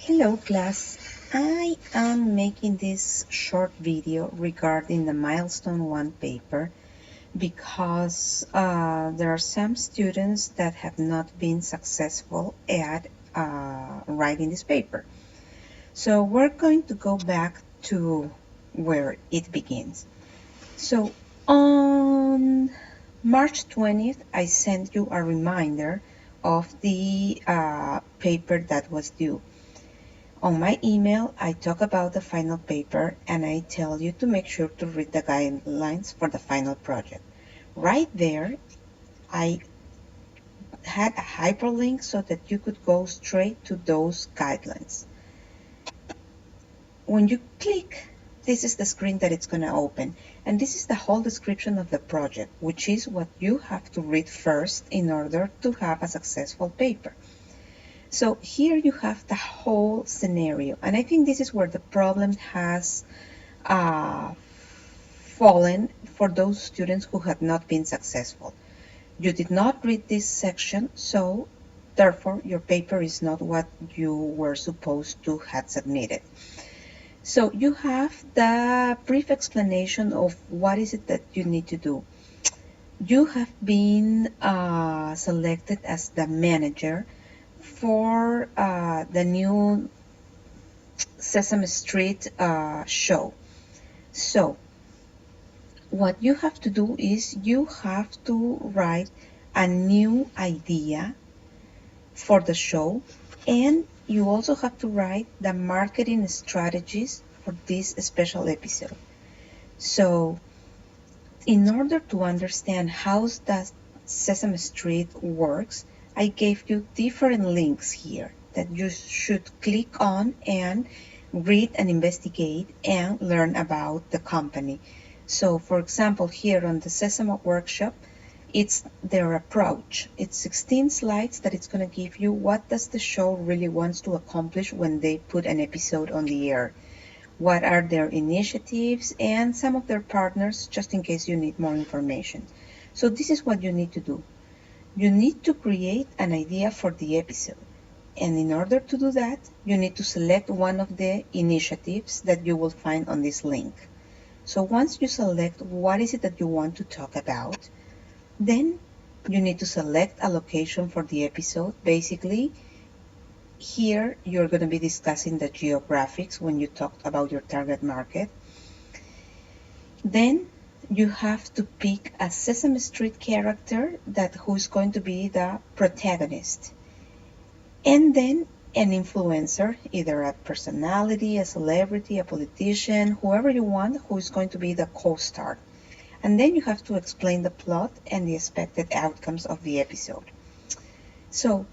Hello class, I am making this short video regarding the Milestone 1 paper because there are some students that have not been successful at writing this paper. So we're going to go back to where it begins. So on March 20th, I sent you a reminder of the paper that was due. On my email, I talk about the final paper and I tell you to make sure to read the guidelines for the final project. Right there, I had a hyperlink so that you could go straight to those guidelines. When you click, this is the screen that it's going to open. And this is the whole description of the project, which is what you have to read first in order to have a successful paper. So here you have the whole scenario, and I think this is where the problem has fallen for those students who have not been successful. You did not read this section, so therefore your paper is not what you were supposed to have submitted. So you have the brief explanation of what is it that you need to do. You have been selected as the manager for the new Sesame Street show. So what you have to do is you have to write a new idea for the show, and you also have to write the marketing strategies for this special episode. So in order to understand how the Sesame Street works, I gave you different links here that you should click on and read and investigate and learn about the company. So for example, here on the Sesame Workshop, it's their approach. It's 16 slides that it's going to give you what does the show really wants to accomplish when they put an episode on the air. What are their initiatives and some of their partners, just in case you need more information. So this is what you need to do. You need to create an idea for the episode. And in order to do that, you need to select one of the initiatives that you will find on this link. So once you select what is it that you want to talk about, then you need to select a location for the episode. Basically, here you're going to be discussing the geographics when you talk about your target market. Then you have to pick a Sesame Street character who's going to be the protagonist. And then an influencer, either a personality, a celebrity, a politician, whoever you want, who is going to be the co-star. And then you have to explain the plot and the expected outcomes of the episode. So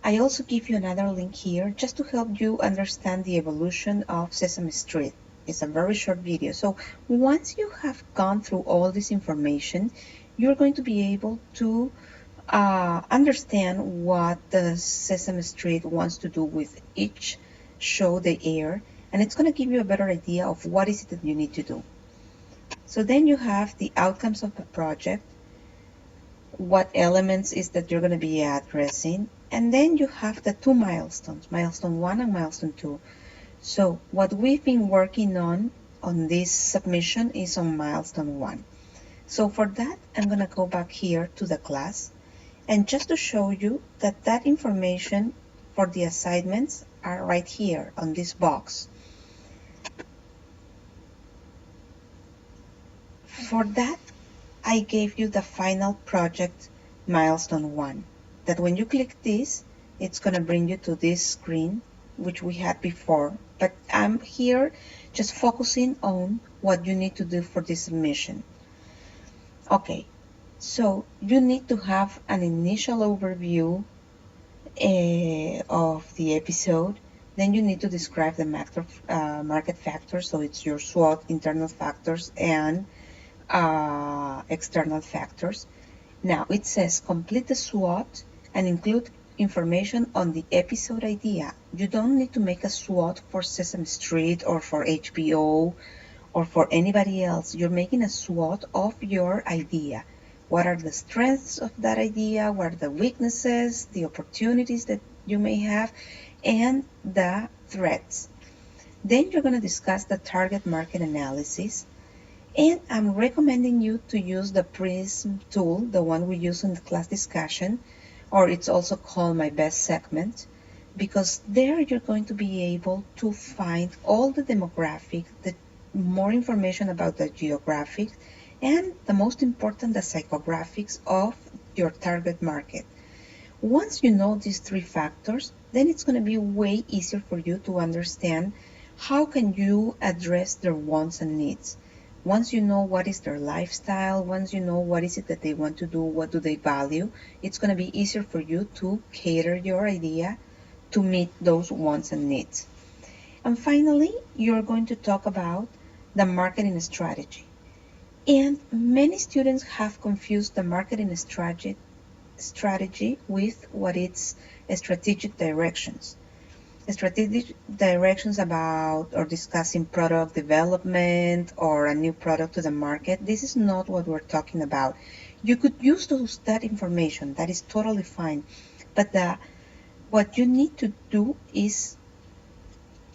I also give you another link here just to help you understand the evolution of Sesame Street. It's a very short video. So once you have gone through all this information, you're going to be able to understand what the Sesame Street wants to do with each show they air, and it's going to give you a better idea of what is it that you need to do. So then you have the outcomes of the project, what elements is that you're going to be addressing, and then you have the two milestones, milestone 1 and milestone 2. So what we've been working on this submission is on milestone 1. So for that, I'm going to go back here to the class, and just to show you that information for the assignments are right here on this box. For that, I gave you the final project milestone 1, that when you click this, it's going to bring you to this screen, which we had before, but I'm here just focusing on what you need to do for this submission. Okay, so you need to have an initial overview of the episode. Then you need to describe the market factors, so it's your SWOT, internal factors, and external factors. Now it says complete the SWOT and include information on the episode idea. You don't need to make a SWOT for Sesame Street or for HBO or for anybody else. You're making a SWOT of your idea. What are the strengths of that idea? What are the weaknesses, the opportunities that you may have, and the threats. Then you're going to discuss the target market analysis. And I'm recommending you to use the PRISM tool, the one we use in the class discussion, or it's also called My Best Segment, because there you're going to be able to find all the demographics, the more information about the geographics, and the most important, the psychographics of your target market. Once you know these three factors, then it's going to be way easier for you to understand how can you address their wants and needs. Once you know what is their lifestyle, once you know what is it that they want to do, what do they value, it's going to be easier for you to cater your idea to meet those wants and needs. And finally, you're going to talk about the marketing strategy. And many students have confused the marketing strategy with what it's strategic directions. Strategic directions about or discussing product development or a new product to the market. This is not what we're talking about. You could use that information. That is totally fine. But what you need to do is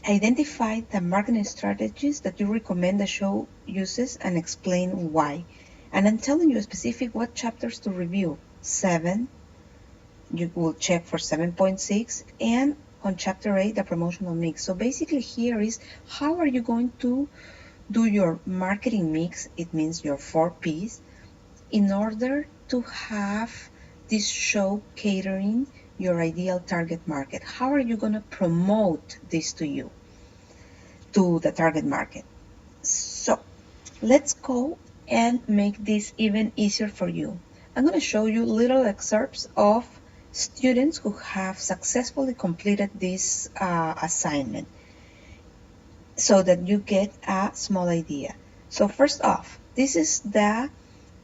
identify the marketing strategies that you recommend the show uses and explain why. And I'm telling you specific what chapters to review. 7, you will check for 7.6, and on chapter 8, the promotional mix. So basically here is how are you going to do your marketing mix, it means your 4 Ps, in order to have this show catering your ideal target market. How are you going to promote this to the target market? So let's go and make this even easier for you. I'm going to show you little excerpts of students who have successfully completed this assignment so that you get a small idea. So first off, this is the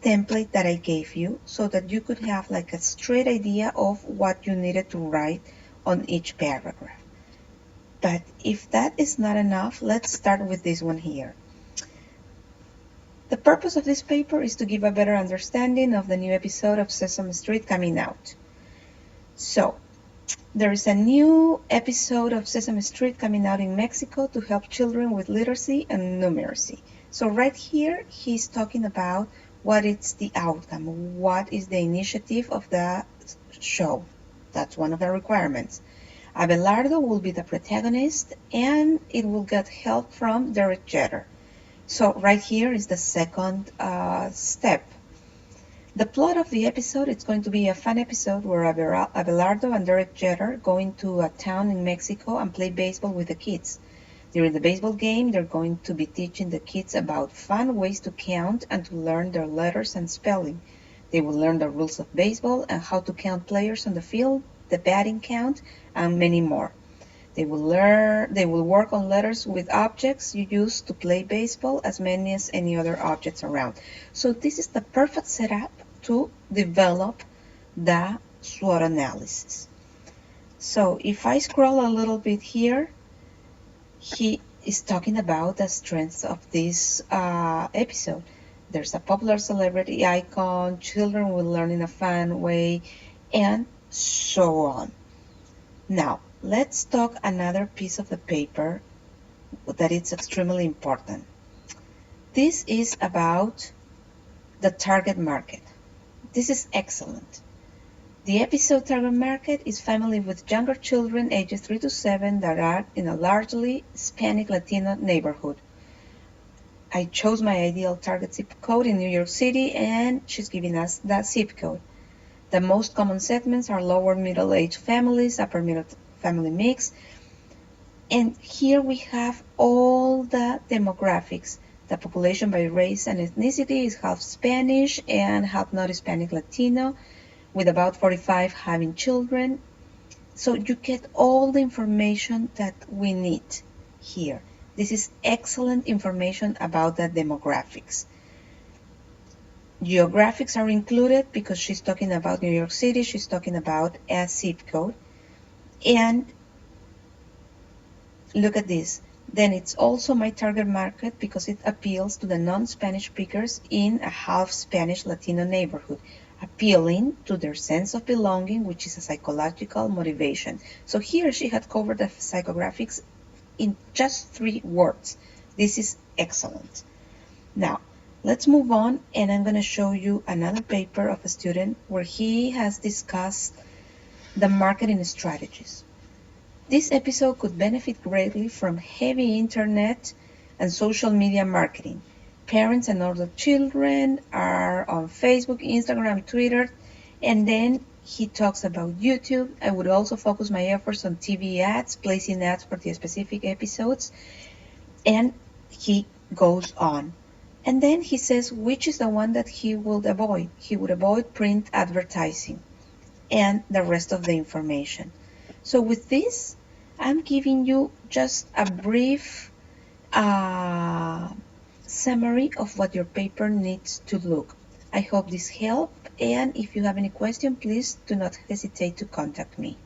template that I gave you so that you could have like a straight idea of what you needed to write on each paragraph. But if that is not enough, let's start with this one here. The purpose of this paper is to give a better understanding of the new episode of Sesame Street coming out. So, there is a new episode of Sesame Street coming out in Mexico to help children with literacy and numeracy. So right here, he's talking about what is the outcome, what is the initiative of the show. That's one of the requirements. Abelardo will be the protagonist, and it will get help from Derek Jeter. So right here is the second step. The plot of the episode, it's going to be a fun episode where Abelardo and Derek Jeter go into a town in Mexico and play baseball with the kids. During the baseball game, they're going to be teaching the kids about fun ways to count and to learn their letters and spelling. They will learn the rules of baseball and how to count players on the field, the batting count, and many more. They will work on letters with objects you use to play baseball, as many as any other objects around. So this is the perfect setup to develop the SWOT analysis. So if I scroll a little bit here, he is talking about the strengths of this episode. There's a popular celebrity icon, children will learn in a fun way, and so on. Now, let's talk another piece of the paper that is extremely important. This is about the target market. This is excellent. The episode target market is family with younger children ages 3 to 7 that are in a largely Hispanic Latino neighborhood. I chose my ideal target zip code in New York City, and she's giving us that zip code. The most common segments are lower middle-aged families, upper middle family mix, and here we have all the demographics. The population by race and ethnicity is half Spanish and half not Hispanic Latino, with about 45 having children. So you get all the information that we need here. This is excellent information about the demographics. Geographics are included because she's talking about New York City, she's talking about a zip code. And look at this. Then it's also my target market because it appeals to the non-Spanish speakers in a half Spanish Latino neighborhood, appealing to their sense of belonging, which is a psychological motivation. So here she had covered the psychographics in just 3 words. This is excellent. Now, let's move on, and I'm going to show you another paper of a student where he has discussed the marketing strategies. This episode could benefit greatly from heavy internet and social media marketing. Parents and older children are on Facebook, Instagram, Twitter, and then he talks about YouTube. I would also focus my efforts on TV ads, placing ads for the specific episodes, and he goes on. And then he says which is the one that he would avoid. He would avoid print advertising and the rest of the information. So with this, I'm giving you just a brief summary of what your paper needs to look. I hope this helped, and if you have any question, please do not hesitate to contact me.